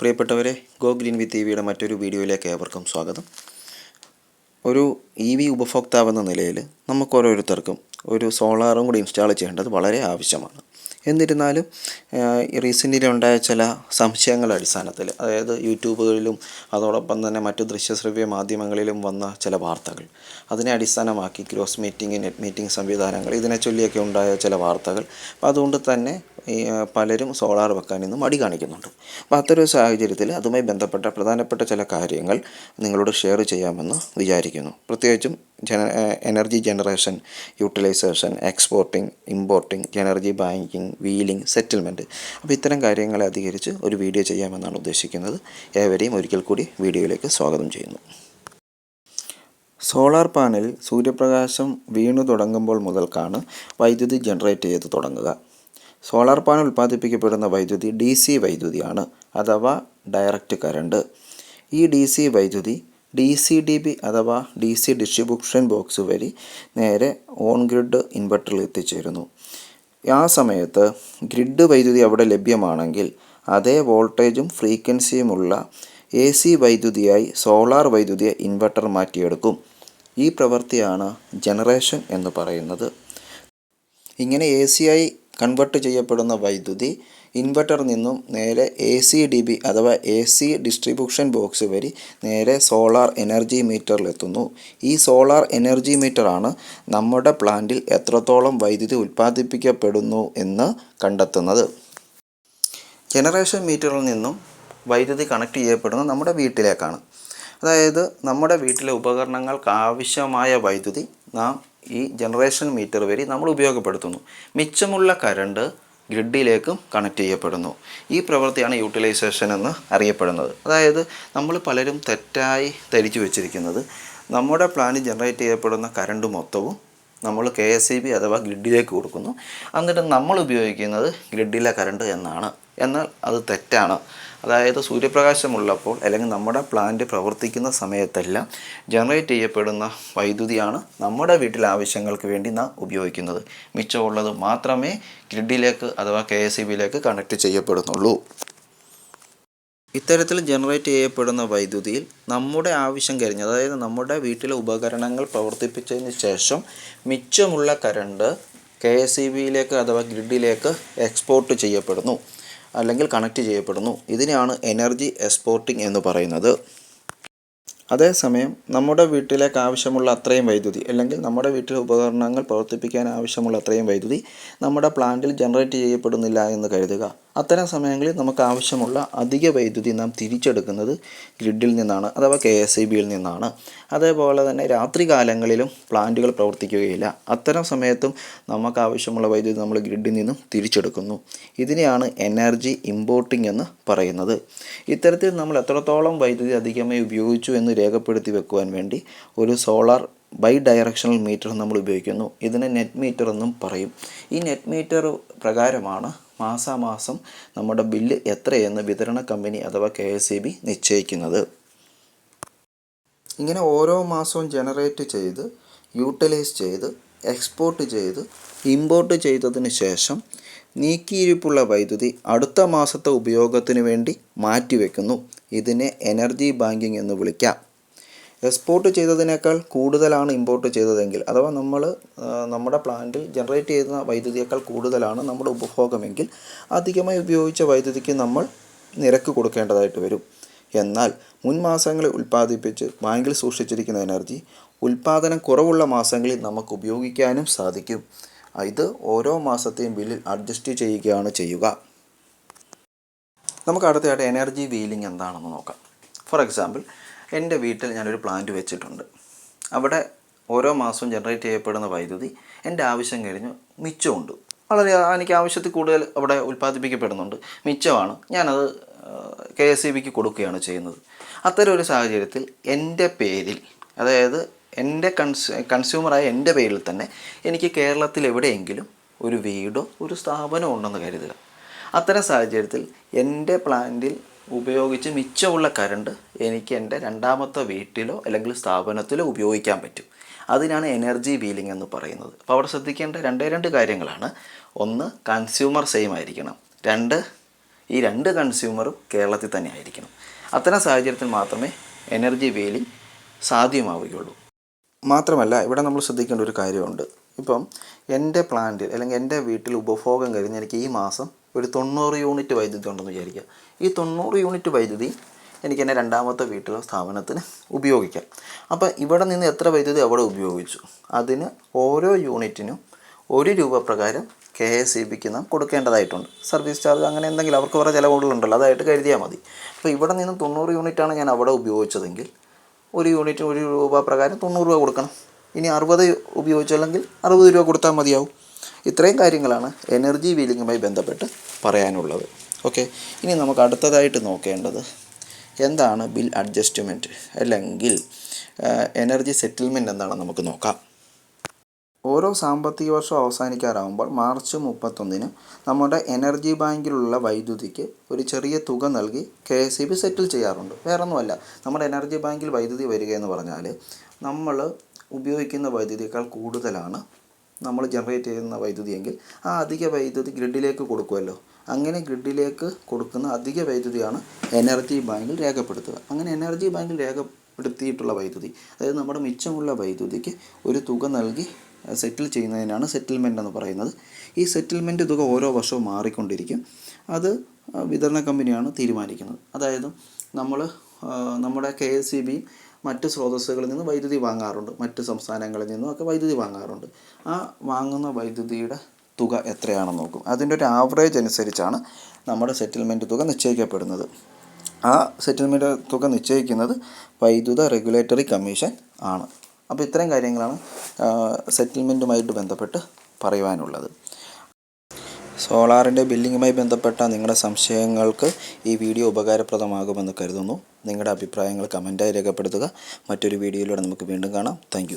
പ്രിയപ്പെട്ടവരെ, go green വിത്ത് ടിവിയുടെ മറ്റൊരു വീഡിയോയിലേക്ക് ഏവർക്കും സ്വാഗതം. ഒരു EV ഉപഭോക്താവെന്ന നിലയിൽ നമുക്ക് ഓരോരുത്തർക്കും ഒരു സോളാറും കൂടി ഇൻസ്റ്റാൾ ചെയ്യേണ്ടത് വളരെ ആവശ്യമാണ്. എന്നിരുന്നാലും റീസെൻ്റ്ലി ഉണ്ടായ ചില സംശയങ്ങളുടെ അടിസ്ഥാനത്തിൽ, അതായത് യൂട്യൂബുകളിലും അതോടൊപ്പം തന്നെ മറ്റു ദൃശ്യശ്രവ്യ മാധ്യമങ്ങളിലും വന്ന ചില വാർത്തകൾ, അതിനെ അടിസ്ഥാനമാക്കി ക്രോസ് മീറ്റിംഗ്, നെറ്റ് മീറ്റിംഗ് സംവിധാനങ്ങൾ, ഇതിനെ ചൊല്ലിയൊക്കെ ഉണ്ടായ ചില വാർത്തകൾ. അപ്പോൾ അതുകൊണ്ട് തന്നെ പലരും സോളാർ വെക്കാൻ ഇന്ന് മടി കാണിക്കുന്നുണ്ട്. അപ്പോൾ അത്തരൊരു സാഹചര്യത്തിൽ അതുമായി ബന്ധപ്പെട്ട പ്രധാനപ്പെട്ട ചില കാര്യങ്ങൾ നിങ്ങളോട് ഷെയർ ചെയ്യാമെന്ന് വിചാരിക്കുന്നു. പ്രത്യേകിച്ചും energy generation, utilization, exporting, importing, energy banking, wheeling, settlement. അപ്പോൾ ഇത്തരം കാര്യങ്ങളെ അധികരിച്ച് ഒരു വീഡിയോ ചെയ്യാമെന്നാണ് ഉദ്ദേശിക്കുന്നത്. ഏവരെയും ഒരിക്കൽ കൂടി വീഡിയോയിലേക്ക് സ്വാഗതം ചെയ്യുന്നു. സോളാർ പാനലിൽ സൂര്യപ്രകാശം വീണു തുടങ്ങുമ്പോൾ മുതൽക്കാണ് വൈദ്യുതി ജനറേറ്റ് ചെയ്ത് തുടങ്ങുക. സോളാർ പാനൽ ഉൽപ്പാദിപ്പിക്കപ്പെടുന്ന വൈദ്യുതി DC വൈദ്യുതിയാണ്, അഥവാ ഡയറക്റ്റ് കറണ്ട്. ഈ DC വൈദ്യുതി DCDB അഥവാ DC ഡിസ്ട്രിബ്യൂഷൻ ബോക്സ് വഴി നേരെ ഓൺ ഗ്രിഡ് ഇൻവെർട്ടറിൽ എത്തിച്ചേരുന്നു. ആ സമയത്ത് ഗ്രിഡ് വൈദ്യുതി അവിടെ ലഭ്യമാണെങ്കിൽ അതേ വോൾട്ടേജും ഫ്രീക്വൻസിയുമുള്ള AC വൈദ്യുതിയായി സോളാർ വൈദ്യുതിയെ ഇൻവെർട്ടർ മാറ്റിയെടുക്കും. ഈ പ്രവൃത്തിയാണ് ജനറേഷൻ എന്ന് പറയുന്നത്. ഇങ്ങനെ AC ആയി കൺവെർട്ട് ചെയ്യപ്പെടുന്ന വൈദ്യുതി ഇൻവെർട്ടറിൽ നിന്നും നേരെ ACDB അഥവാ AC ഡിസ്ട്രിബ്യൂഷൻ ബോക്സ് വഴി നേരെ സോളാർ എനർജി മീറ്ററിലെത്തുന്നു. ഈ സോളാർ എനർജി മീറ്ററാണ് നമ്മുടെ പ്ലാന്റിൽ എത്രത്തോളം വൈദ്യുതി ഉൽപ്പാദിപ്പിക്കപ്പെടുന്നു എന്ന് കണ്ടെത്തുന്നത്. ജനറേഷൻ മീറ്ററിൽ നിന്നും വൈദ്യുതി കണക്ട് ചെയ്യപ്പെടുന്നത് നമ്മുടെ വീട്ടിലേക്കാണ്. അതായത് നമ്മുടെ വീട്ടിലെ ഉപകരണങ്ങൾക്ക് ആവശ്യമായ വൈദ്യുതി നാം ഈ ജനറേഷൻ മീറ്റർ വഴി നമ്മൾ ഉപയോഗപ്പെടുത്തുന്നു. മിച്ചമുള്ള കറണ്ട് ഗ്രിഡിലേക്കും കണക്ട് ചെയ്യപ്പെടുന്നു. ഈ പ്രവൃത്തിയാണ് യൂട്ടിലൈസേഷൻ എന്ന് അറിയപ്പെടുന്നത്. അതായത് നമ്മൾ പലരും തെറ്റായി ധരിച്ചു വെച്ചിരിക്കുന്നത് നമ്മുടെ പ്ലാന്റ് ജനറേറ്റ് ചെയ്യപ്പെടുന്ന കറണ്ട് മൊത്തവും നമ്മൾ KSEB അഥവാ ഗ്രിഡിലേക്ക് കൊടുക്കുന്നു, എന്നിട്ട് നമ്മൾ ഉപയോഗിക്കുന്നത് ഗ്രിഡിലെ കറണ്ട് എന്നാണ്. എന്നാൽ അത് തെറ്റാണ്. അതായത് സൂര്യപ്രകാശമുള്ളപ്പോൾ അല്ലെങ്കിൽ നമ്മുടെ പ്ലാന്റ് പ്രവർത്തിക്കുന്ന സമയത്തെല്ലാം ജനറേറ്റ് ചെയ്യപ്പെടുന്ന വൈദ്യുതിയാണ് നമ്മുടെ വീട്ടിലെ ആവശ്യങ്ങൾക്ക് വേണ്ടി നാം ഉപയോഗിക്കുന്നത്. മിച്ചമുള്ളത് മാത്രമേ ഗ്രിഡിലേക്ക് അഥവാ KSEBയിലേക്ക് കണക്ട് ചെയ്യപ്പെടുന്നുള്ളൂ. ഇത്തരത്തിൽ ജനറേറ്റ് ചെയ്യപ്പെടുന്ന വൈദ്യുതിയിൽ നമ്മുടെ ആവശ്യം കഴിഞ്ഞ്, അതായത് നമ്മുടെ വീട്ടിലെ ഉപകരണങ്ങൾ പ്രവർത്തിപ്പിച്ചതിന് ശേഷം മിച്ചമുള്ള കറണ്ട് KSEBയിലേക്ക് അഥവാ ഗ്രിഡിലേക്ക് എക്സ്പോർട്ട് ചെയ്യപ്പെടുന്നു അല്ലെങ്കിൽ കണക്ട് ചെയ്യപ്പെടുന്നു. ഇതിനെയാണ് എനർജി എക്സ്പോർട്ടിംഗ് എന്ന് പറയുന്നത്. അതേസമയം നമ്മുടെ വീട്ടിലേക്ക് ആവശ്യമുള്ള അത്രയും വൈദ്യുതി അല്ലെങ്കിൽ നമ്മുടെ വീട്ടിലെ ഉപകരണങ്ങൾ പ്രവർത്തിപ്പിക്കാൻ ആവശ്യമുള്ള അത്രയും വൈദ്യുതി നമ്മുടെ പ്ലാന്റിൽ ജനറേറ്റ് ചെയ്യപ്പെടുന്നില്ല എന്ന് കരുതുക. അത്തരം സമയങ്ങളിൽ നമുക്ക് ആവശ്യമുള്ള അധിക വൈദ്യുതി നാം തിരിച്ചെടുക്കുന്നത് ഗ്രിഡിൽ നിന്നാണ്, അഥവാ KSEBയിൽ നിന്നാണ്. അതേപോലെ തന്നെ രാത്രി കാലങ്ങളിലും പ്ലാന്റുകൾ പ്രവർത്തിക്കുകയില്ല. അത്തരം സമയത്തും നമുക്ക് ആവശ്യമുള്ള വൈദ്യുതി നമ്മൾ ഗ്രിഡിൽ നിന്നും തിരിച്ചെടുക്കുന്നു. ഇതിനെയാണ് എനർജി ഇമ്പോർട്ടിംഗ് എന്ന് പറയുന്നത്. ഇത്തരത്തിൽ നമ്മൾ എത്രത്തോളം വൈദ്യുതി അധികമായി ഉപയോഗിച്ചു എന്ന് രേഖപ്പെടുത്തി വെക്കുവാൻ വേണ്ടി ഒരു സോളാർ ബൈ ഡയറക്ഷണൽ മീറ്റർ നമ്മൾ ഉപയോഗിക്കുന്നു. ഇതിനെ നെറ്റ് മീറ്റർ എന്നും പറയും. ഈ നെറ്റ് മീറ്റർ പ്രകാരമാണ് മാസാമാസം നമ്മുടെ ബില്ല് എത്രയെന്ന് വിതരണ കമ്പനി അഥവാ KSEB നിശ്ചയിക്കുന്നത്. ഇങ്ങനെ ഓരോ മാസവും ജനറേറ്റ് ചെയ്ത്, യൂട്ടിലൈസ് ചെയ്ത്, എക്സ്പോർട്ട് ചെയ്ത്, ഇമ്പോർട്ട് ചെയ്തതിന് ശേഷം നീക്കിയിരിപ്പുള്ള വൈദ്യുതി അടുത്ത മാസത്തെ ഉപയോഗത്തിന് വേണ്ടി മാറ്റിവെക്കുന്നു. ഇതിനെ എനർജി ബാങ്കിങ് എന്ന് വിളിക്കാം. എക്സ്പോർട്ട് ചെയ്തതിനേക്കാൾ കൂടുതലാണ് ഇമ്പോർട്ട് ചെയ്തതെങ്കിൽ, അഥവാ നമ്മുടെ പ്ലാന്റിൽ ജനറേറ്റ് ചെയ്യുന്ന വൈദ്യുതിയേക്കാൾ കൂടുതലാണ് നമ്മുടെ ഉപഭോഗമെങ്കിൽ അധികമായി ഉപയോഗിച്ച വൈദ്യുതിക്ക് നമ്മൾ നിരക്ക് കൊടുക്കേണ്ടതായിട്ട് വരും. എന്നാൽ മുൻ മാസങ്ങളിൽ ഉൽപ്പാദിപ്പിച്ച് ബാങ്കിൽ സൂക്ഷിച്ചിരിക്കുന്ന എനർജി ഉൽപ്പാദനം കുറവുള്ള മാസങ്ങളിൽ നമുക്ക് ഉപയോഗിക്കാനും സാധിക്കും. ഇത് ഓരോ മാസത്തെയും ബില്ലിൽ അഡ്ജസ്റ്റ് ചെയ്യുകയാണ് ചെയ്യുക. നമുക്ക് അടുത്തതായിട്ട് എനർജി വീലിംഗ് എന്താണെന്ന് നോക്കാം. ഫോർ എക്സാമ്പിൾ, എൻ്റെ വീട്ടിൽ ഞാനൊരു പ്ലാന്റ് വെച്ചിട്ടുണ്ട്. അവിടെ ഓരോ മാസവും ജനറേറ്റ് ചെയ്യപ്പെടുന്ന വൈദ്യുതി എൻ്റെ ആവശ്യം കഴിഞ്ഞ് മിച്ചമുണ്ട്. വളരെ എനിക്ക് ആവശ്യത്തിൽ കൂടുതൽ അവിടെ ഉൽപ്പാദിപ്പിക്കപ്പെടുന്നുണ്ട്, മിച്ചമാണ്. ഞാനത് KSEBക്ക് കൊടുക്കുകയാണ് ചെയ്യുന്നത്. അത്തരം ഒരു സാഹചര്യത്തിൽ എൻ്റെ പേരിൽ, അതായത് എൻ്റെ കൺസ്യൂമറായ എൻ്റെ പേരിൽ തന്നെ എനിക്ക് കേരളത്തിൽ എവിടെയെങ്കിലും ഒരു വീടോ ഒരു സ്ഥാപനമോ ഉണ്ടെന്ന് കരുതുക. അത്തരം സാഹചര്യത്തിൽ എൻ്റെ പ്ലാന്റിൽ ഉപയോഗിച്ച് മിച്ചമുള്ള കറണ്ട് എനിക്ക് എൻ്റെ രണ്ടാമത്തെ വീട്ടിലോ അല്ലെങ്കിൽ സ്ഥാപനത്തിലോ ഉപയോഗിക്കാൻ പറ്റും. അതിനാണ് എനർജി വീലിംഗ് എന്ന് പറയുന്നത്. അപ്പോൾ അവിടെ ശ്രദ്ധിക്കേണ്ട രണ്ട് കാര്യങ്ങളാണ്. ഒന്ന്, കൺസ്യൂമർ സെയിം ആയിരിക്കണം. രണ്ട്, ഈ 2 കൺസ്യൂമറും കേരളത്തിൽ തന്നെ ആയിരിക്കണം. അത്തരം സാഹചര്യത്തിൽ മാത്രമേ എനർജി വെയിലിംഗ് സാധ്യമാവുകയുള്ളൂ. മാത്രമല്ല ഇവിടെ നമ്മൾ ശ്രദ്ധിക്കേണ്ട ഒരു കാര്യമുണ്ട്. ഇപ്പം എൻ്റെ പ്ലാന്റിൽ അല്ലെങ്കിൽ എൻ്റെ വീട്ടിൽ ഉപഭോഗം കഴിഞ്ഞ് എനിക്ക് ഈ മാസം ഒരു 90 യൂണിറ്റ് വൈദ്യുതി ഉണ്ടെന്ന് വിചാരിക്കുക. ഈ 90 യൂണിറ്റ് വൈദ്യുതി എനിക്ക് എൻ്റെ രണ്ടാമത്തെ വീട്ടിലെ സ്ഥാപനത്തിന് ഉപയോഗിക്കാം. അപ്പോൾ ഇവിടെ നിന്ന് എത്ര വൈദ്യുതി അവിടെ ഉപയോഗിച്ചു, അതിന് ഓരോ യൂണിറ്റിനും ₹1 പ്രകാരം KSEBിക്ക് നാം കൊടുക്കേണ്ടതായിട്ടുണ്ട്. സർവീസ് ചാർജ് അങ്ങനെ എന്തെങ്കിലും അവർക്ക് കുറേ ചിലവുകളുണ്ടല്ലോ, അതായിട്ട് കരുതിയാൽ മതി. അപ്പോൾ ഇവിടെ നിന്ന് 90 യൂണിറ്റാണ് ഞാൻ അവിടെ ഉപയോഗിച്ചതെങ്കിൽ ഒരു യൂണിറ്റിന് ₹1 പ്രകാരം ₹90 കൊടുക്കണം. ഇനി 60 ഉപയോഗിച്ചല്ലെങ്കിൽ ₹60 കൊടുത്താൽ മതിയാവും. ഇത്രയും കാര്യങ്ങളാണ് എനർജി വീലിങ്ങുമായി ബന്ധപ്പെട്ട് പറയാനുള്ളത്. ഓക്കെ, ഇനി നമുക്ക് അടുത്തതായിട്ട് നോക്കേണ്ടത് എന്താണ് ബിൽ അഡ്ജസ്റ്റ്മെൻറ്റ് അല്ലെങ്കിൽ എനർജി സെറ്റിൽമെൻറ്റ് എന്താണെന്ന് നമുക്ക് നോക്കാം. ഓരോ സാമ്പത്തിക വർഷം അവസാനിക്കാറാകുമ്പോൾ മാർച്ച് 31 നമ്മുടെ എനർജി ബാങ്കിലുള്ള വൈദ്യുതിക്ക് ഒരു ചെറിയ തുക നൽകി KSEB സെറ്റിൽ ചെയ്യാറുണ്ട്. വേറൊന്നുമല്ല, നമ്മുടെ എനർജി ബാങ്കിൽ വൈദ്യുതി വരിക എന്ന് പറഞ്ഞാൽ നമ്മൾ ഉപയോഗിക്കുന്ന വൈദ്യുതിയേക്കാൾ കൂടുതലാണ് നമ്മൾ ജനറേറ്റ് ചെയ്യുന്ന വൈദ്യുതിയെങ്കിൽ ആ അധിക വൈദ്യുതി ഗ്രിഡിലേക്ക് കൊടുക്കുമല്ലോ. അങ്ങനെ ഗ്രിഡിലേക്ക് കൊടുക്കുന്ന അധിക വൈദ്യുതിയാണ് എനർജി ബാങ്കിൽ രേഖപ്പെടുത്തുക. അങ്ങനെ എനർജി ബാങ്കിൽ രേഖപ്പെടുത്തിയിട്ടുള്ള വൈദ്യുതി, അതായത് നമ്മുടെ മിച്ചമുള്ള വൈദ്യുതിക്ക് ഒരു തുക നൽകി സെറ്റിൽ ചെയ്യുന്നതിനാണ് സെറ്റിൽമെൻ്റ് എന്ന് പറയുന്നത്. ഈ സെറ്റിൽമെൻറ്റ് തുക ഓരോ വർഷവും മാറിക്കൊണ്ടിരിക്കും. അത് വിതരണ കമ്പനിയാണ് തീരുമാനിക്കുന്നത്. അതായത് നമ്മുടെ KSEB മറ്റ് സ്രോതസ്സുകളിൽ നിന്ന് വൈദ്യുതി വാങ്ങാറുണ്ട്, മറ്റ് സംസ്ഥാനങ്ങളിൽ നിന്നും ഒക്കെ വൈദ്യുതി വാങ്ങാറുണ്ട്. ആ വാങ്ങുന്ന വൈദ്യുതിയുടെ തുക എത്രയാണെന്ന് നോക്കും. അതിൻ്റെ ഒരു ആവറേജ് അനുസരിച്ചാണ് നമ്മുടെ സെറ്റിൽമെൻറ്റ് തുക നിശ്ചയിക്കപ്പെടുന്നത്. ആ സെറ്റിൽമെൻറ്റ് തുക നിശ്ചയിക്കുന്നത് വൈദ്യുത റെഗുലേറ്ററി കമ്മീഷൻ ആണ്. അപ്പോൾ ഇത്രയും കാര്യങ്ങളാണ് സെറ്റിൽമെൻറ്റുമായിട്ട് ബന്ധപ്പെട്ട് പറയുവാനുള്ളത്. സോളാറിൻ്റെ ബില്ലിങ്ങുമായി ബന്ധപ്പെട്ട നിങ്ങളുടെ സംശയങ്ങൾക്ക് ഈ വീഡിയോ ഉപകാരപ്രദമാകുമെന്ന് കരുതുന്നു. നിങ്ങളുടെ അഭിപ്രായങ്ങൾ കമൻറ്റായി രേഖപ്പെടുത്തുക. മറ്റൊരു വീഡിയോയിലൂടെ നമുക്ക് വീണ്ടും കാണാം. താങ്ക്